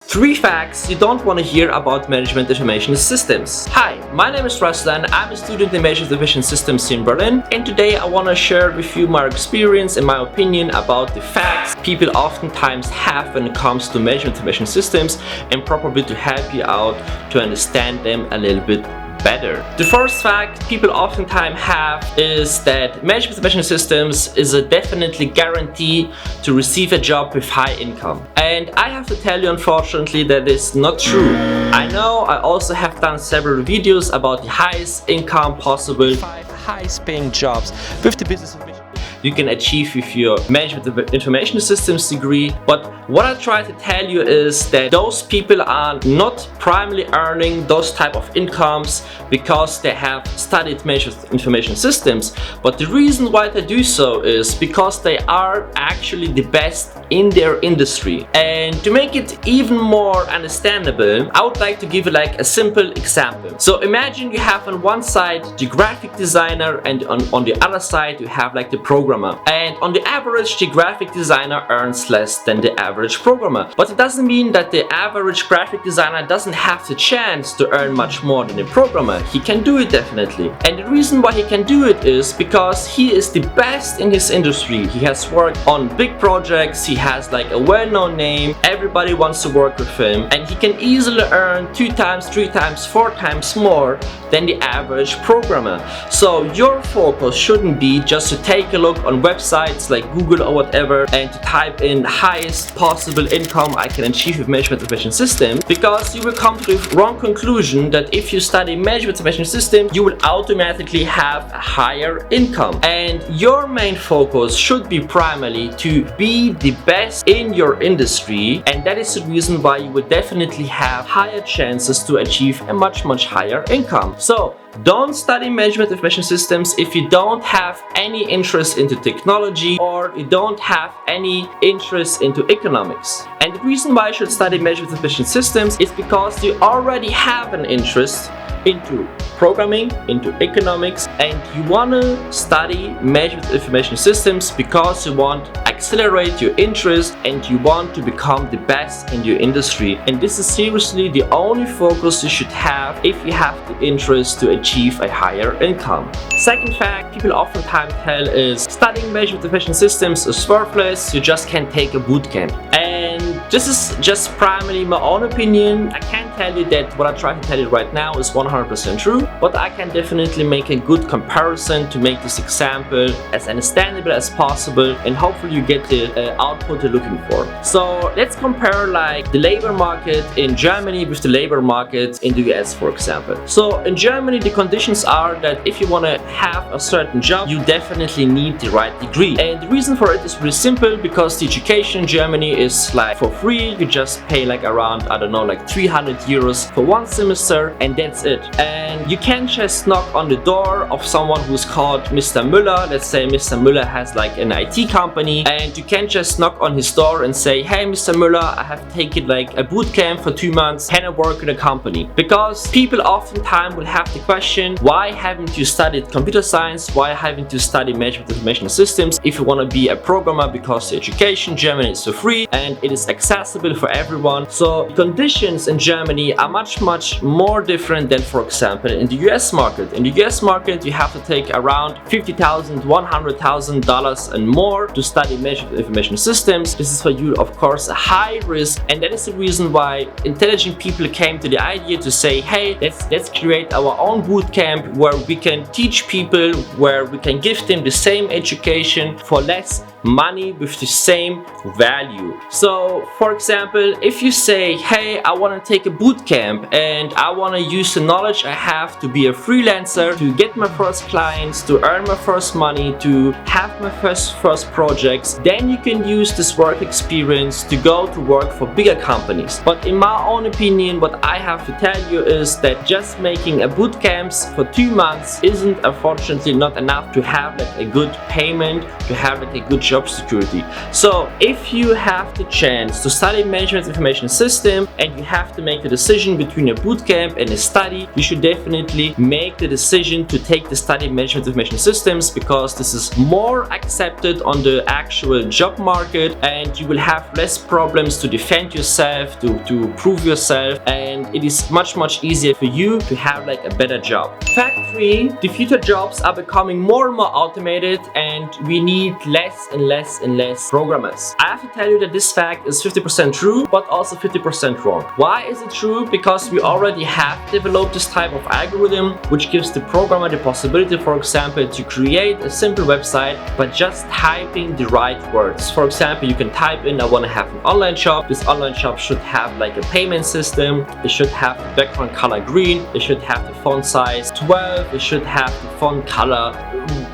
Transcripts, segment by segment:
3 facts you don't want to hear about management information systems. Hi, my name is Ruslan. I'm a student in management information systems in Berlin, and today I want to share with you my experience and my opinion about the facts people oftentimes have when it comes to management information systems, and probably to help you out to understand them a little bit better. The first fact people oftentimes have is that management information systems is a definitely guarantee to receive a job with high income. And I have to tell you, unfortunately, that is not true. I know I also have done several videos about the highest income possible, 5 highest paying jobs with the business information you can achieve with your management information systems degree. But what I try to tell you is that those people are not primarily earning those type of incomes because they have studied management information systems, but the reason why they do so is because they are actually the best in their industry. And to make it even more understandable, I would like to give you like a simple example. So imagine you have on one side the graphic designer, and on the other side you have like the programmer. And on the average, the graphic designer earns less than the average programmer. But it doesn't mean that the average graphic designer doesn't have the chance to earn much more than the programmer. He can do it definitely. And the reason why he can do it is because he is the best in his industry. He has worked on big projects, he has like a well-known name, everybody wants to work with him, and he can easily earn 2 times, 3 times, 4 times more than the average programmer. So your focus shouldn't be just to take a look on websites like Google or whatever and to type in highest possible income I can achieve with management information systems, because you will come to the wrong conclusion that if you study management information systems you will automatically have a higher income. And your main focus should be primarily to be the best in your industry, and that is the reason why you will definitely have higher chances to achieve a much higher income. So don't study management information systems if you don't have any interest into technology or you don't have any interest into economics. And the reason why you should study management information systems is because you already have an interest into programming, into economics, and you want to study management information systems because you want to accelerate your interest and you want to become the best in your industry. And this is seriously the only focus you should have if you have the interest to achieve a higher income. Second fact people oftentimes tell is studying management information systems is worthless, you just can't take a boot camp. And this is just primarily my own opinion. I can't tell you that what I try to tell you right now is 100% true, but I can definitely make a good comparison to make this example as understandable as possible, and hopefully you get the output you're looking for. So let's compare like the labor market in Germany with the labor market in the US, for example. So in Germany the conditions are that if you want to have a certain job you definitely need the right degree, and the reason for it is pretty simple, because the education in Germany is like for free. You just pay like around, I don't know, like 300 euros for 1 semester, and that's it. And you can't just knock on the door of someone who's called Mr. Müller. Let's say Mr. Müller has like an IT company, and you can't just knock on his door and say, hey Mr. Müller, I have taken like a boot camp for 2 months, can I work in a company? Because people oftentimes will have the question, why haven't you studied computer science? Why haven't you studied management information systems if you want to be a programmer? Because the education in Germany is for free and it is accessible for everyone. So the conditions in Germany are much more different than, for example, in the US market. In the US market you have to take around $50,000, $100,000 and more to study management information systems. This is for you, of course, a high risk, and that is the reason why intelligent people came to the idea to say, hey, let's create our own boot camp where we can teach people, where we can give them the same education for less money with the same value. So for example, if you say, hey, I want to take a boot camp and I want to use the knowledge I have to be a freelancer, to get my first clients, to earn my first money, to have my first projects, then you can use this work experience to go to work for bigger companies. But in my own opinion, what I have to tell you is that just making a boot camps for 2 months isn't, unfortunately, not enough to have like a good payment, to have like a good job security. So if you have the chance to study management information system and you have to make the a decision between a bootcamp and a study, you should definitely make the decision to take the study management of information systems, because this is more accepted on the actual job market and you will have less problems to defend yourself, to prove yourself, and it is much easier for you to have like a better job. Fact 3, the future jobs are becoming more and more automated and we need less and less programmers. I have to tell you that this fact is 50% true, but also 50% wrong. Why is it true? Because we already have developed this type of algorithm which gives the programmer the possibility, for example, to create a simple website by just typing the right words. For example, you can type in, I want to have an online shop. This online shop should have like a payment system. It should have the background color green. It should have the font size 12. It should have the font color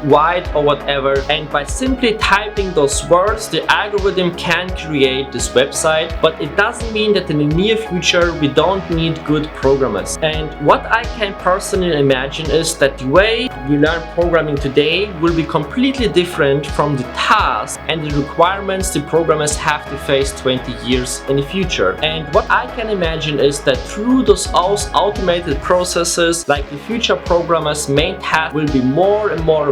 white or whatever. And by simply typing those words, the algorithm can create this website. But it doesn't mean that in the near future we don't need good programmers. And what I can personally imagine is that the way we learn programming today will be completely different from the tasks and the requirements the programmers have to face 20 years in the future. And what I can imagine is that through those automated processes, like the future programmers' main task will be more and more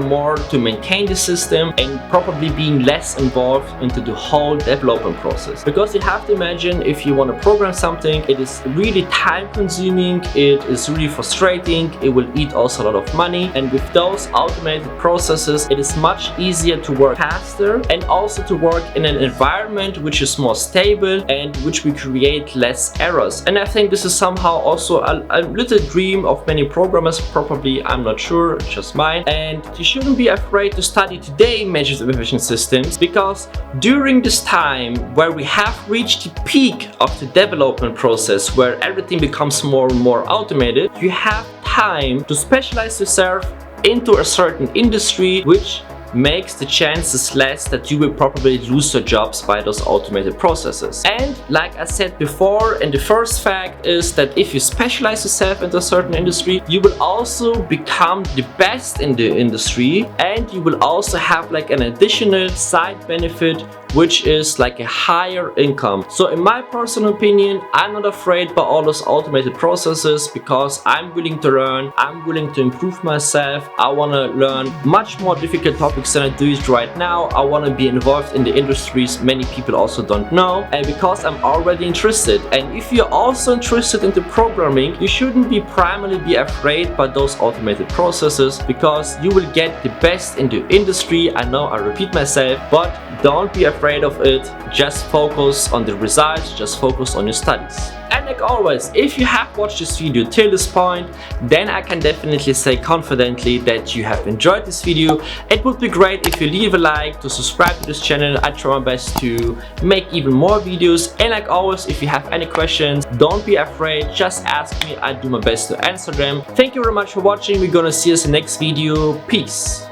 to maintain the system and probably being less involved into the whole development process. Because you have to imagine, if you want to program something, it is really time consuming, it is really frustrating, it will eat also a lot of money, and with those automated processes it is much easier to work faster and also to work in an environment which is more stable and which will create less errors. And I think this is somehow also a little dream of many programmers, probably, I'm not sure, just mine. And you shouldn't be afraid to study today management of information systems, because during this time where we have reached the peak of the development process, where everything becomes more and more automated, you have time to specialize yourself into a certain industry, which makes the chances less that you will probably lose your jobs by those automated processes. And like I said before, and the first fact is that if you specialize yourself into a certain industry, you will also become the best in the industry, and you will also have like an additional side benefit, which is like a higher income. So in my personal opinion, I'm not afraid by all those automated processes, because I'm willing to learn, I'm willing to improve myself. I want to learn much more difficult topics than I do it right now. I want to be involved in the industries many people also don't know, and because I'm already interested. And if you're also interested into programming, you shouldn't be primarily afraid by those automated processes, because you will get the best in the industry. I know I repeat myself, but don't be afraid of it. Just focus on the results, just focus on your studies. And like always, if you have watched this video till this point, then I can definitely say confidently that you have enjoyed this video. It would be great if you leave a like, to subscribe to this channel. I try my best to make even more videos. And like always, if you have any questions, don't be afraid, just ask me. I do my best to answer them. Thank you very much for watching. We're gonna see us in the next video. Peace.